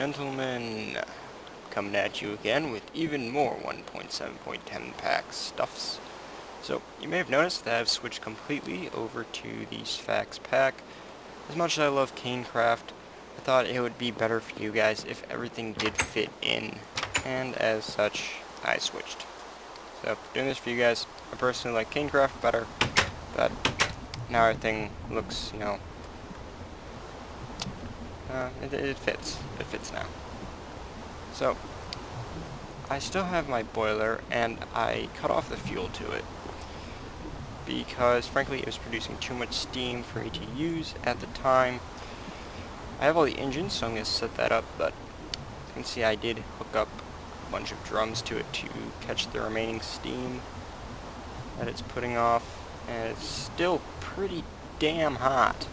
gentlemen, coming at you again with even more 1.7.10 pack stuffs. So, you may have noticed that I've switched completely over to the Sphax pack. As much as I love Canecraft, I thought it would be better for you guys if everything did fit in, and as such, I switched. So, doing this for you guys. I personally like Canecraft better, but now everything looks, it fits. It fits now. So, I still have my boiler, and I cut off the fuel to it because, frankly, it was producing too much steam for me to use at the time. I have all the engines, so I'm going to set that up, but as you can see, I did hook up a bunch of drums to it to catch the remaining steam that it's putting off, and it's still pretty damn hot.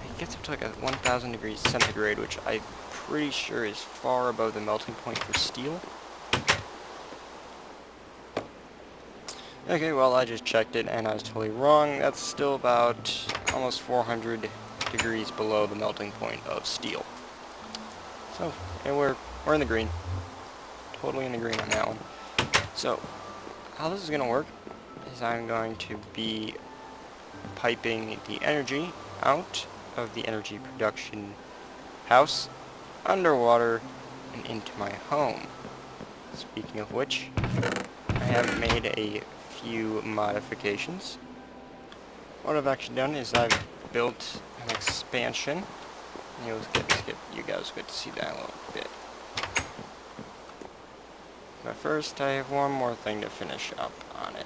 It gets up to like a 1,000 degrees centigrade, which I'm pretty sure is far above the melting point for steel. Okay, well, I just checked it and I was totally wrong. That's still about almost 400 degrees below the melting point of steel. So, yeah, we're in the green. Totally in the green on that one. So, how this is going to work is I'm going to be piping the energy out of the energy production house underwater and into my home. Speaking of which, I have made a few modifications. What I've actually done is I've built an expansion. You guys get to see that a little bit. But first, I have one more thing to finish up on it.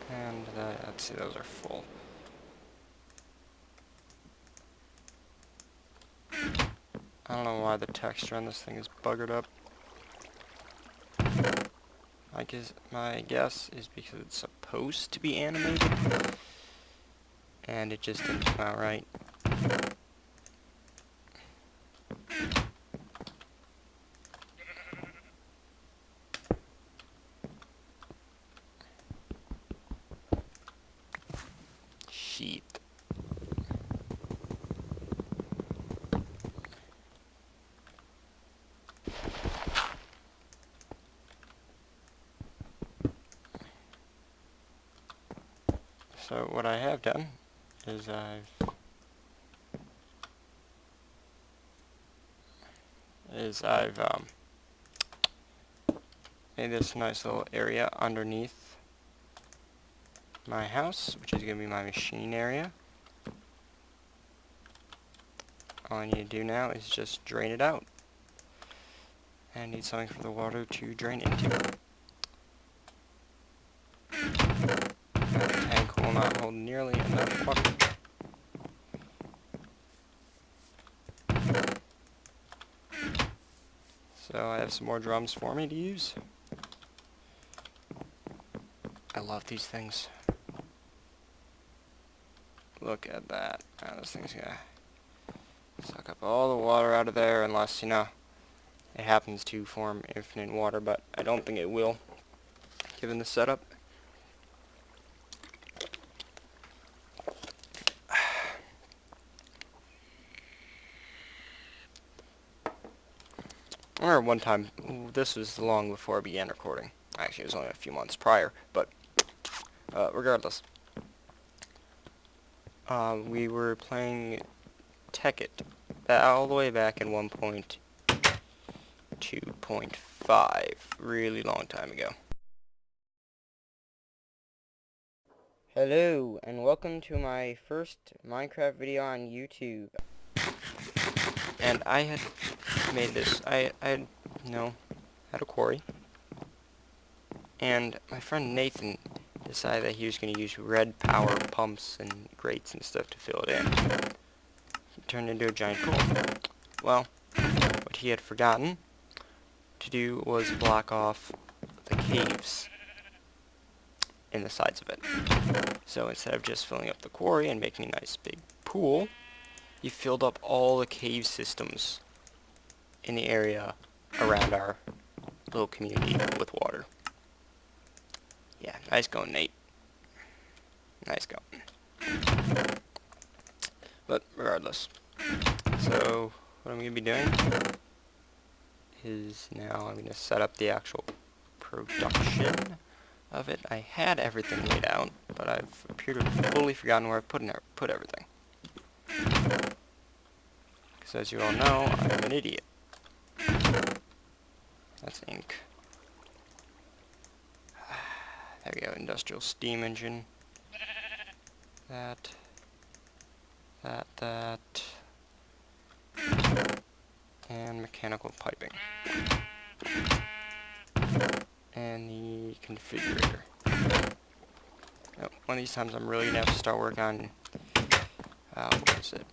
And let's see, those are full. I don't know why the texture on this thing is buggered up. My guess is because it's supposed to be animated, and it just didn't come out right. Sheet. So what I have done is I've made this nice little area underneath my house, which is going to be my machine area. All I need to do now is just drain it out. And I need something for the water to drain into. The tank will not hold nearly enough water. So I have some more drums for me to use. I love these things. Look at that. Now this thing's gonna suck up all the water out of there unless, it happens to form infinite water, but I don't think it will, given the setup. I remember one time, this was long before I began recording. Actually, it was only a few months prior, but regardless. We were playing Tekkit all the way back in 1.2.5, really long time ago. Hello, and welcome to my first Minecraft video on YouTube. And I had made this, I had a quarry. And my friend Nathan decided that he was going to use red power pumps and grates and stuff to fill it in. It turned into a giant pool. Well, what he had forgotten to do was block off the caves in the sides of it. So instead of just filling up the quarry and making a nice big pool, he filled up all the cave systems in the area around our little community with water. Yeah, nice going, Nate. Nice going. But regardless, so what I'm going to be doing is now I'm going to set up the actual production of it. I had everything laid out, but I've appeared to have totally forgotten where I put everything. Because as you all know, I'm an idiot. That's ink. There we go, industrial steam engine. That. And mechanical piping. And the configurator. Oh, one of these times I'm really going to have to start work on, what is it?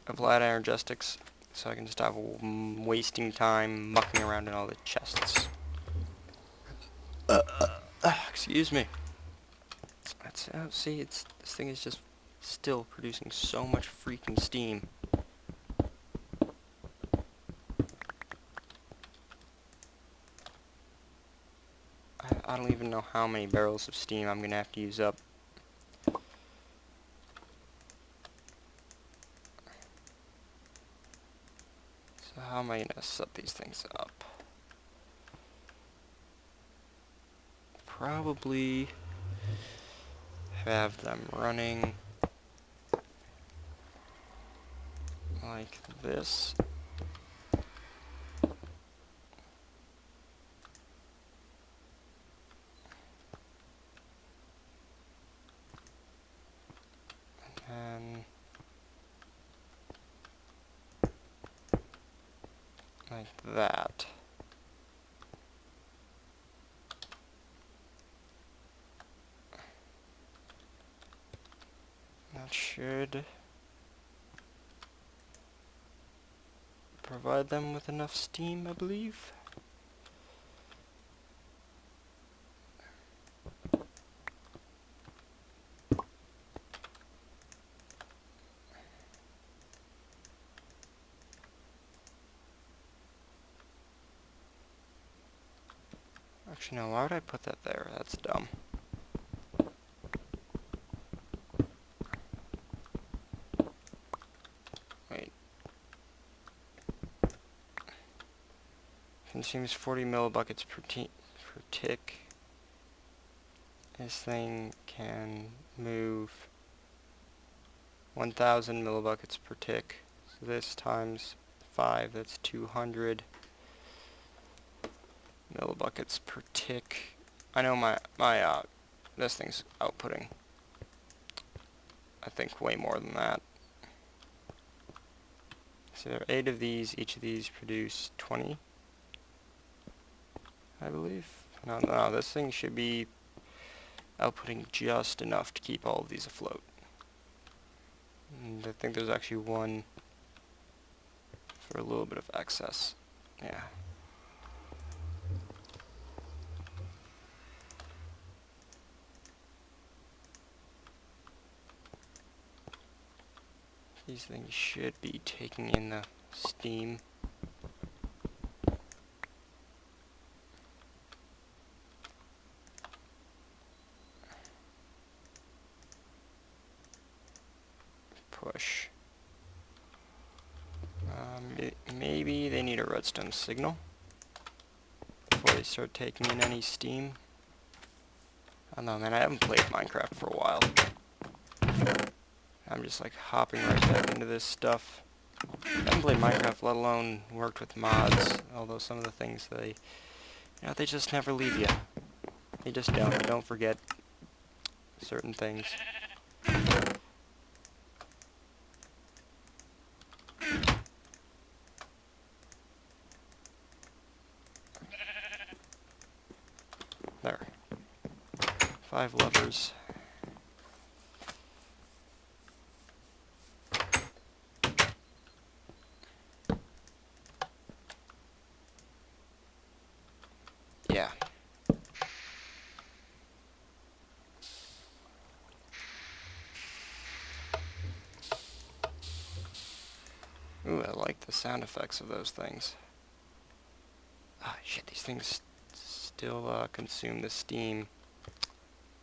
Applied energetics, so I can stop wasting time mucking around in all the chests. Excuse me. See, this thing is just still producing so much freaking steam. I don't even know how many barrels of steam I'm gonna have to use up. So how am I gonna set these things up? Probably have them running like this. And like that. That should provide them with enough steam, I believe. Actually, no, why would I put that there? That's dumb. Wait. Consumes 40 millibuckets per tick. This thing can move 1,000 millibuckets per tick. So this times 5, that's 200 millibuckets per tick. I know my this thing's outputting, I think, way more than that. So there are 8 of these. Each of these produce 20, I believe. No, this thing should be outputting just enough to keep all of these afloat. And I think there's actually one for a little bit of excess. Yeah. These things should be taking in the steam. Push. Maybe they need a redstone signal before they start taking in any steam. I don't know, man, I haven't played Minecraft for a while. I'm just like hopping right back into this stuff. I haven't played Minecraft, let alone worked with mods, although some of the things they just never leave you. They just don't. You don't forget certain things. There. 5 levers. Yeah. Ooh, I like the sound effects of those things. Ah, shit, these things still consume the steam.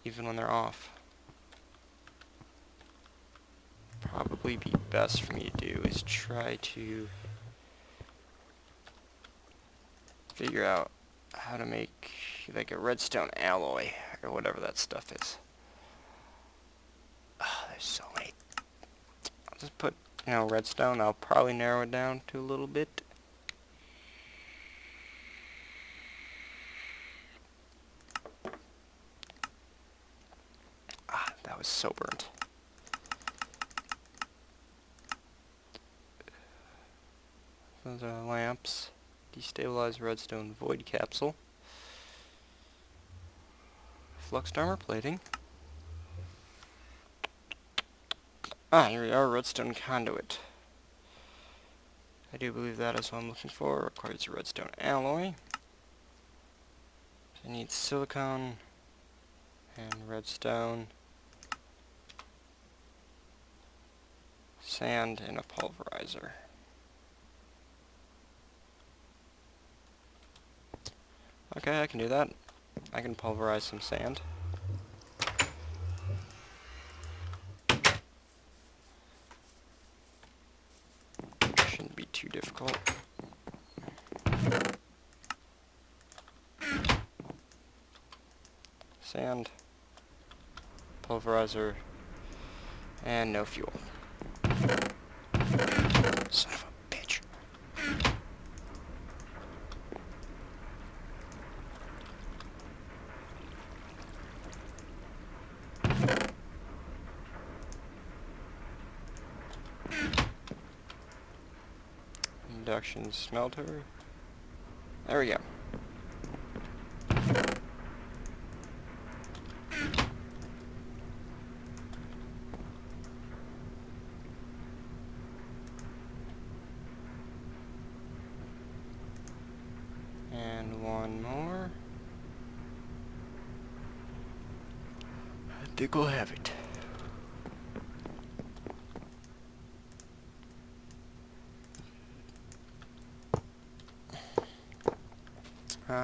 even when they're off. Probably be best for me to do is try to figure out how to make like a redstone alloy or whatever that stuff is. Oh, there's so many. I'll just put, redstone. I'll probably narrow it down to a little bit. Ah, that was so burnt. Those are lamps. Destabilized redstone void capsule. Fluxed armor plating. Ah, here we are, redstone conduit. I do believe that is what I'm looking for. Requires a redstone alloy. I need silicone and redstone, sand, and a pulverizer. Okay, I can do that. I can pulverize some sand. Shouldn't be too difficult. Sand, pulverizer, and no fuel. Son of a bitch. Induction smelter. There we go. And one more. I think we'll have it.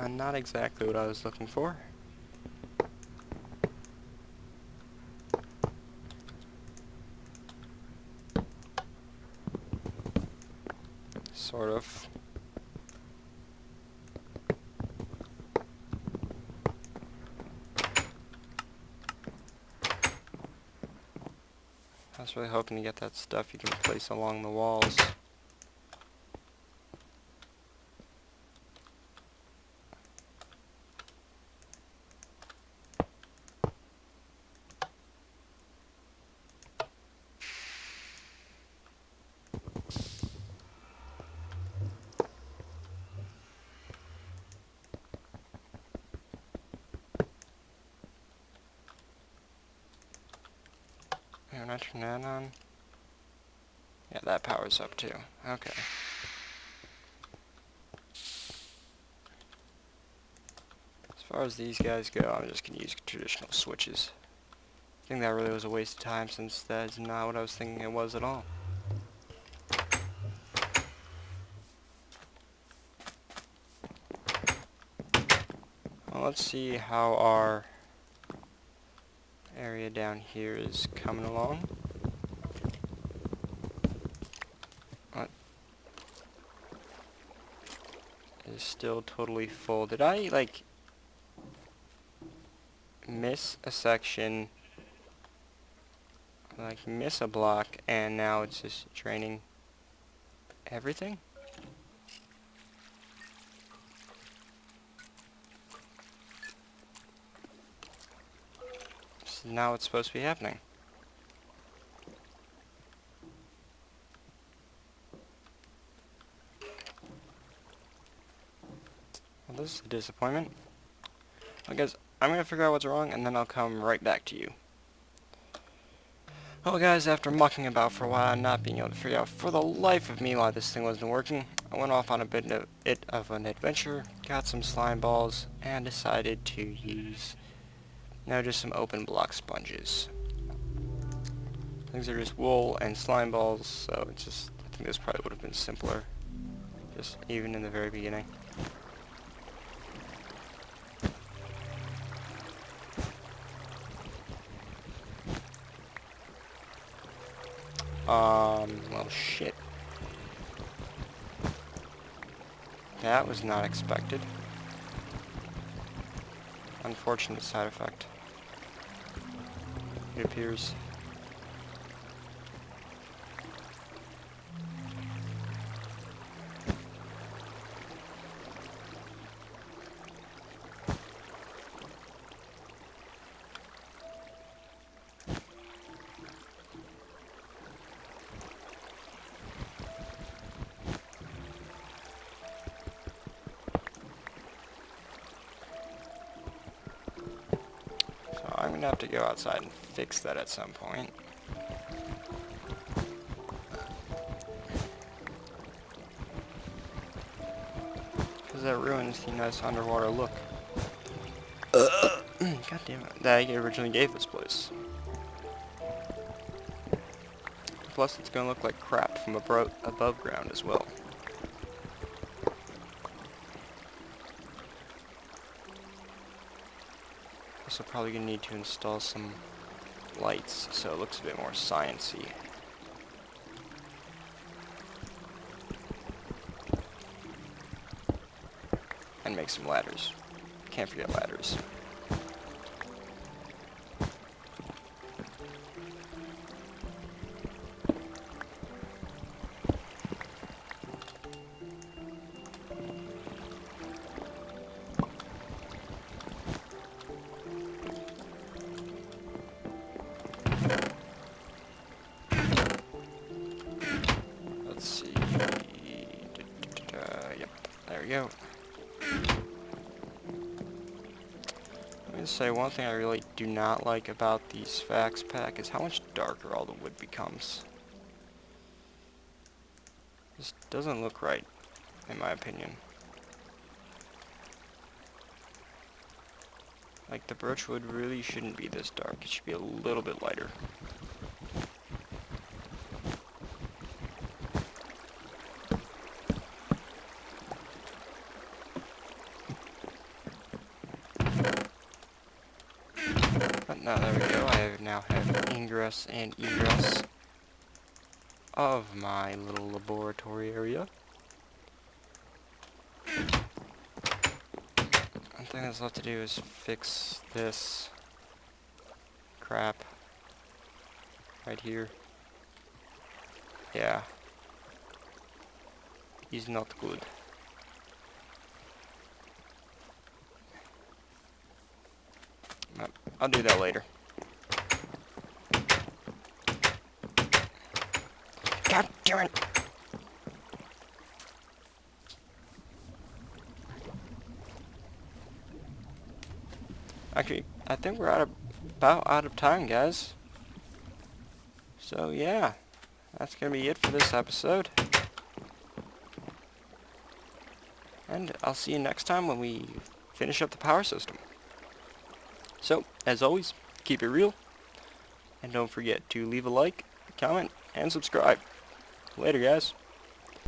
Not exactly what I was looking for. Sort of. I was really hoping to get that stuff you can place along the walls. When I turn that on, yeah, that powers up too. Okay. As far as these guys go, I'm just going to use traditional switches. I think that really was a waste of time since that is not what I was thinking it was at all. Well, let's see how our area down here is coming along. What? It is still totally full. Did I, like, miss a section, like miss a block, and now it's just draining everything? This is not what's supposed to be happening. Well, this is a disappointment. Well, guys, I'm going to figure out what's wrong, and then I'll come right back to you. Well, guys, after mucking about for a while and not being able to figure out for the life of me why this thing wasn't working, I went off on a bit of an adventure, got some slime balls, and decided to use, just some open block sponges. Things are just wool and slime balls, so it's just, I think this probably would have been simpler, just even in the very beginning. Well, shit. That was not expected. Unfortunate side effect, it appears. I'm gonna have to go outside and fix that at some point. Because that ruins the nice underwater look. God damn it. That I originally gave this place. Plus it's gonna look like crap from above ground as well. Also probably gonna need to install some lights so it looks a bit more science-y. And make some ladders. Can't forget ladders. Let's see. Yep, there we go. Let me say one thing I really do not like about these Fax Pack is how much darker all the wood becomes. This doesn't look right, in my opinion. Like, the birch wood really shouldn't be this dark. It should be a little bit lighter. But now, there we go. I now have ingress and egress of my little laboratory area. One thing that's left to do is fix this crap right here. Yeah. He's not good. But I'll do that later. God damn it! Actually, I think we're about out of time, guys. So yeah, that's gonna be it for this episode. And I'll see you next time when we finish up the power system. So, as always, keep it real. And don't forget to leave a like, comment, and subscribe. Later, guys.